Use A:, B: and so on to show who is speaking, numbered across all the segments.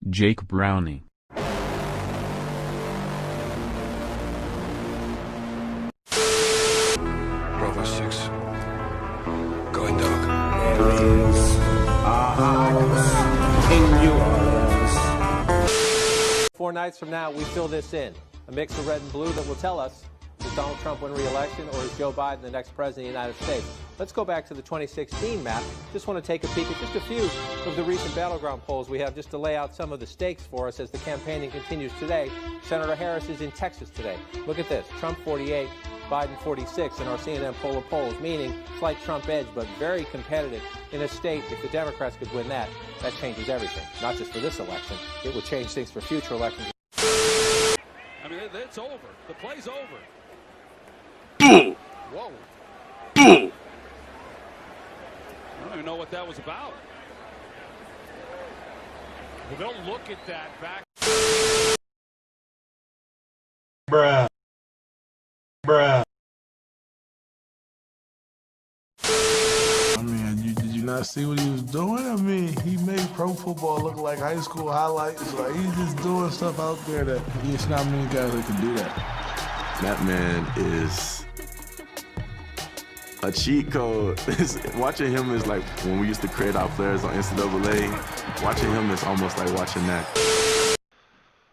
A: Jake Browning.
B: Bravo 6. Going dog.
C: There is a house in New Orleans.
D: 4 nights from now, we fill this in. A mix of red and blue that will tell us, does Donald Trump win re-election or is Joe Biden the next president of the United States? Let's go back to the 2016 map. Just want to take a peek at just a few of the recent battleground polls we have just to lay out some of the stakes for us as the campaigning continues today. Senator Harris is in Texas today. Look at this, Trump 48, Biden 46 in our CNN poll of polls, meaning slight Trump edge, but very competitive in a state. If the Democrats could win that, that changes everything. Not just for this election, it would change things for future elections.
E: I mean, it's over. The play's over. Whoa. I don't even know what that was about. Well, they'll look at that back.
F: Bruh. I mean, did you not see what he was doing? I mean, he made pro football look like high school highlights. Like, he's just doing stuff out there that it's not many guys that can do that.
G: That man is a cheat code. Watching him is like when we used to create our players on NCAA. Watching him is almost like watching that.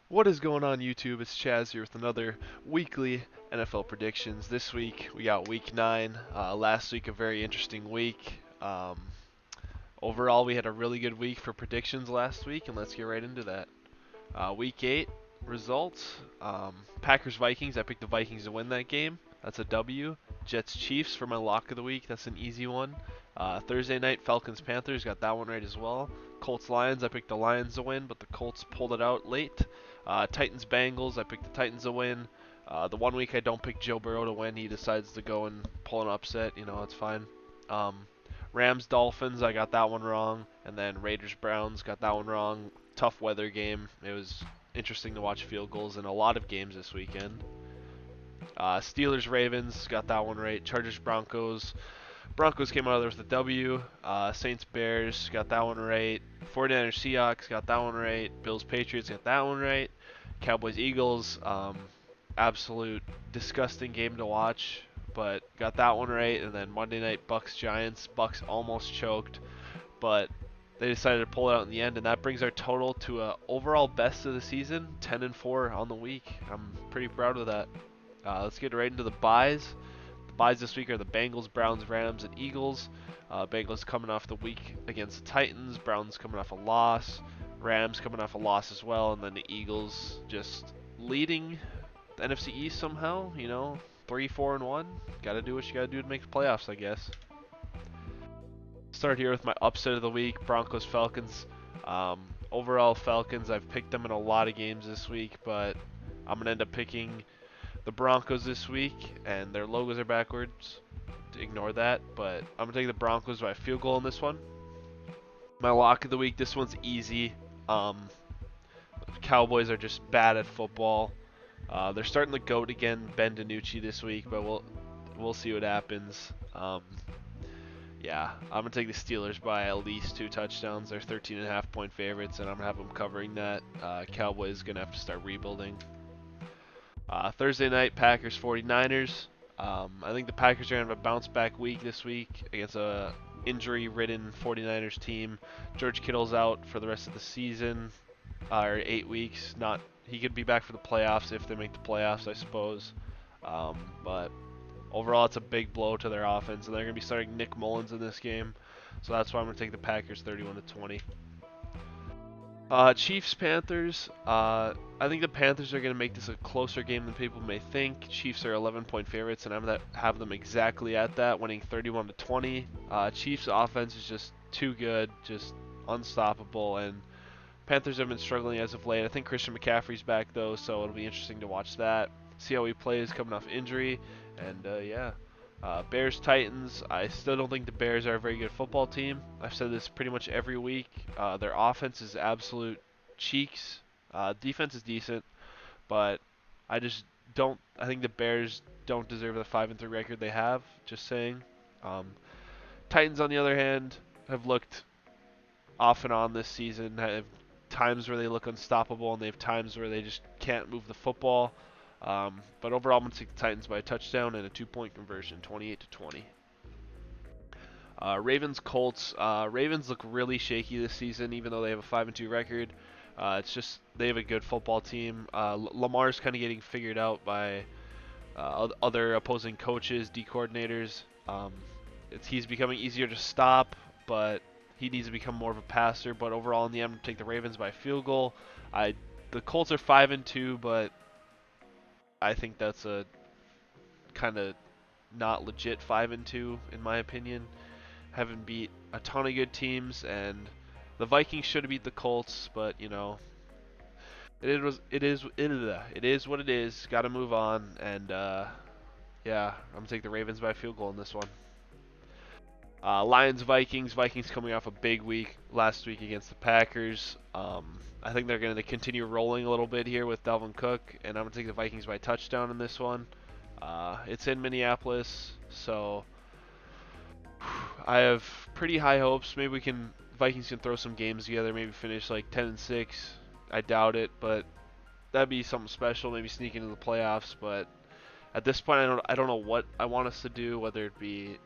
H: What is going on YouTube? It's Chaz here with another weekly NFL predictions. This week we got week 9. Last week a very interesting week. Overall we had a really good week for predictions last week, and let's get right into that. Week 8 results. Packers-Vikings. I picked the Vikings to win that game. That's a W. Jets-Chiefs for my lock of the week. That's an easy one. Thursday night, Falcons-Panthers. Got that one right as well. Colts-Lions. I picked the Lions to win, but the Colts pulled it out late. Titans-Bengals. I picked the Titans to win. The one week I don't pick Joe Burrow to win. He decides to go and pull an upset. You know, it's fine. Rams-Dolphins. I got that one wrong. And then Raiders-Browns. Got that one wrong. Tough weather game. It was interesting to watch field goals in a lot of games this weekend. Steelers-Ravens, got that one right. Chargers-Broncos. Broncos came out of there with a W. Saints-Bears, got that one right. 49ers-Seahawks, got that one right. Bills-Patriots, got that one right. Cowboys-Eagles, absolute disgusting game to watch, but got that one right. And then Monday night, Bucks-Giants. Bucks almost choked, but they decided to pull it out in the end, and that brings our total to a overall best of the season, 10-4 on the week. I'm pretty proud of that. Let's get right into the buys. The buys this week are the Bengals, Browns, Rams, and Eagles. Bengals coming off the week against the Titans. Browns coming off a loss. Rams coming off a loss as well. And then the Eagles just leading the NFC East somehow. You know, 3-4-1. Got to do what you got to do to make the playoffs, I guess. Start here with my upset of the week, Broncos, Falcons. Overall, Falcons, I've picked them in a lot of games this week, but I'm going to end up picking the Broncos this week, and their logos are backwards. Ignore that, but I'm going to take the Broncos by a field goal in this one. My lock of the week, this one's easy. Cowboys are just bad at football. They're starting the GOAT again, Ben DiNucci, this week, but we'll see what happens. Yeah, I'm going to take the Steelers by at least 2 touchdowns. They're 13.5-point favorites, and I'm going to have them covering that. Cowboys going to have to start rebuilding. Thursday night, Packers 49ers. I think the Packers are going to have a bounce back week this week against a injury-ridden 49ers team. George Kittle's out for the rest of the season, or 8 weeks. He could be back for the playoffs if they make the playoffs, I suppose. But overall, it's a big blow to their offense, and they're going to be starting Nick Mullins in this game. So that's why I'm going to take the Packers 31-20. Chiefs-Panthers. I think the Panthers are going to make this a closer game than people may think. Chiefs are 11-point favorites, and I'm going to have them exactly at that, winning 31-20. Chiefs' offense is just too good, just unstoppable, and Panthers have been struggling as of late. I think Christian McCaffrey's back, though, so it'll be interesting to watch that. See how he plays coming off injury, and yeah. Bears-Titans, I still don't think the Bears are a very good football team. I've said this pretty much every week. Their offense is absolute cheeks. Defense is decent, but I think the Bears don't deserve the 5-3 record they have, just saying. Titans, on the other hand, have looked off and on this season, have times where they look unstoppable, and they have times where they just can't move the football. But overall, I'm going to take the Titans by a touchdown and a 2-point conversion, 28-20. Ravens Colts. Ravens look really shaky this season, even though they have a 5-2 record. It's just they have a good football team. Lamar's kind of getting figured out by other opposing coaches, D coordinators. He's becoming easier to stop, but he needs to become more of a passer. But overall, in the end, I'm going to take the Ravens by a field goal. The Colts are 5-2, but I think that's a kind of not legit 5-2 in my opinion. Haven't beat a ton of good teams, and the Vikings should have beat the Colts, but you know, it is what it is. Got to move on, and yeah, I'm gonna take the Ravens by a field goal in this one. Lions Vikings. Vikings coming off a big week last week against the Packers. I think they're going to continue rolling a little bit here with Dalvin Cook, and I'm going to take the Vikings by a touchdown in this one. It's in Minneapolis, so I have pretty high hopes. Maybe Vikings can throw some games together, maybe finish like 10-6. I doubt it, but that'd be something special. Maybe sneak into the playoffs. But at this point, I don't know what I want us to do, whether it be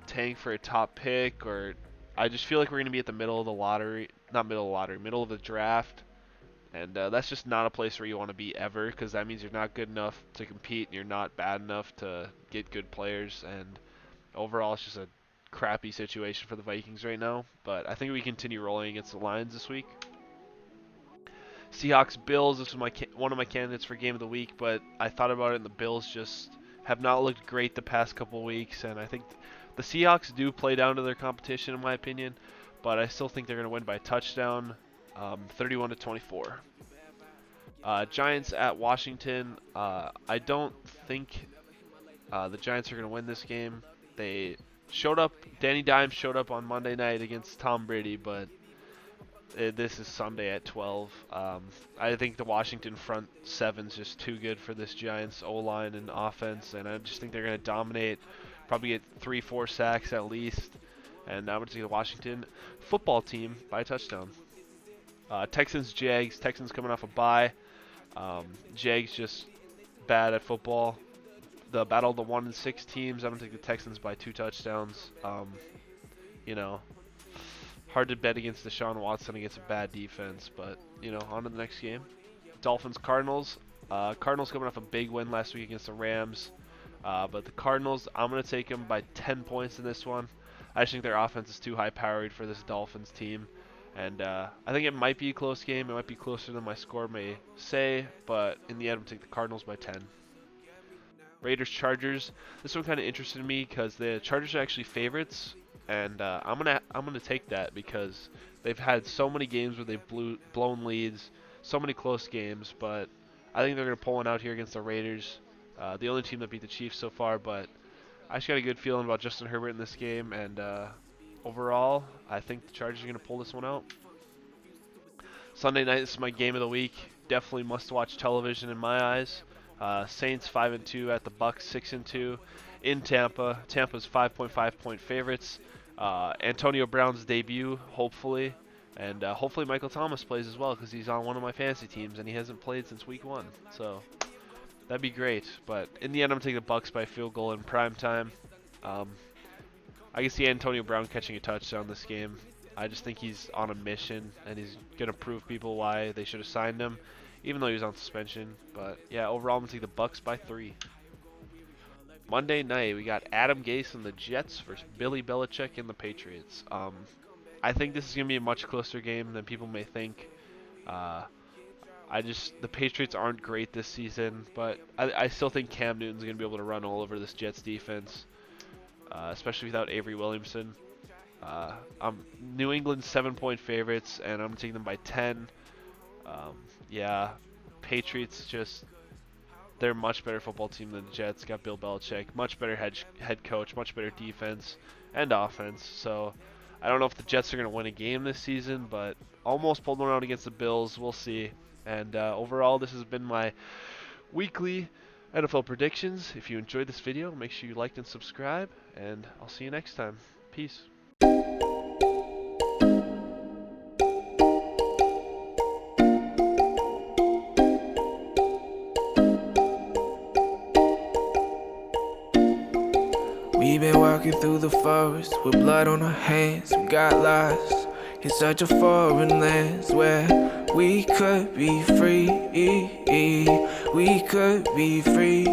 H: tank for a top pick, or I just feel like we're going to be at the middle of the lottery, not middle of the lottery, middle of the draft. And that's just not a place where you want to be ever, because that means you're not good enough to compete and you're not bad enough to get good players. And overall, it's just a crappy situation for the Vikings right now. But I think we continue rolling against the Lions this week. Seahawks Bills. This was one of my candidates for game of the week, but I thought about it, and the Bills just have not looked great the past couple of weeks. And I think the Seahawks do play down to their competition, in my opinion, but I still think they're going to win by a touchdown, 31-24. Giants at Washington. I don't think the Giants are going to win this game. They showed up. Danny Dimes showed up on Monday night against Tom Brady, but this is Sunday at 12. I think the Washington front seven's just too good for this Giants O-line and offense, and I just think they're going to dominate, probably get 3-4 sacks at least, and I'm going to take the Washington football team by a touchdown. Texans Jags. Texans coming off a bye. Jags just bad at football. The battle of the 1-6 teams. I'm going to take the Texans by 2 touchdowns. You know, hard to bet against Deshaun Watson against a bad defense, but, you know, on to the next game. Dolphins Cardinals. Cardinals coming off a big win last week against the Rams. But the Cardinals, I'm going to take them by 10 points in this one. I just think their offense is too high-powered for this Dolphins team. And I think it might be a close game. It might be closer than my score may say. But in the end, I'm going to take the Cardinals by 10. Raiders Chargers. This one kind of interested me because the Chargers are actually favorites. And I'm gonna take that because they've had so many games where they've blown leads, so many close games. But I think they're going to pull one out here against the Raiders. The only team that beat the Chiefs so far, but I just got a good feeling about Justin Herbert in this game, and overall, I think the Chargers are going to pull this one out. Sunday night, this is my game of the week. Definitely must-watch television in my eyes. Saints 5-2 at the Bucks 6-2 in Tampa. Tampa's 5.5-point favorites. Antonio Brown's debut, hopefully, and hopefully Michael Thomas plays as well because he's on one of my fantasy teams and he hasn't played since week 1. So that'd be great. But in the end, I'm going to take the Bucks by field goal in prime time. I can see Antonio Brown catching a touchdown this game. I just think he's on a mission, and he's going to prove people why they should have signed him, even though he was on suspension. But, yeah, overall, I'm going to take the Bucks by 3. Monday night, we got Adam Gase and the Jets versus Billy Belichick and the Patriots. I think this is going to be a much closer game than people may think. The Patriots aren't great this season, but I still think Cam Newton's going to be able to run all over this Jets defense, especially without Avery Williamson. New England's 7-point favorites, and I'm taking them by 10. Patriots they're a much better football team than the Jets. Got Bill Belichick, much better head coach, much better defense and offense. So I don't know if the Jets are going to win a game this season, but almost pulled one out against the Bills. We'll see. And overall, this has been my weekly NFL predictions. If you enjoyed this video, make sure you like and subscribe, and I'll see you next time. Peace.
A: We've been walking through the forest with blood on our hands. We got lost in such a foreign land where we could be free. We could be free.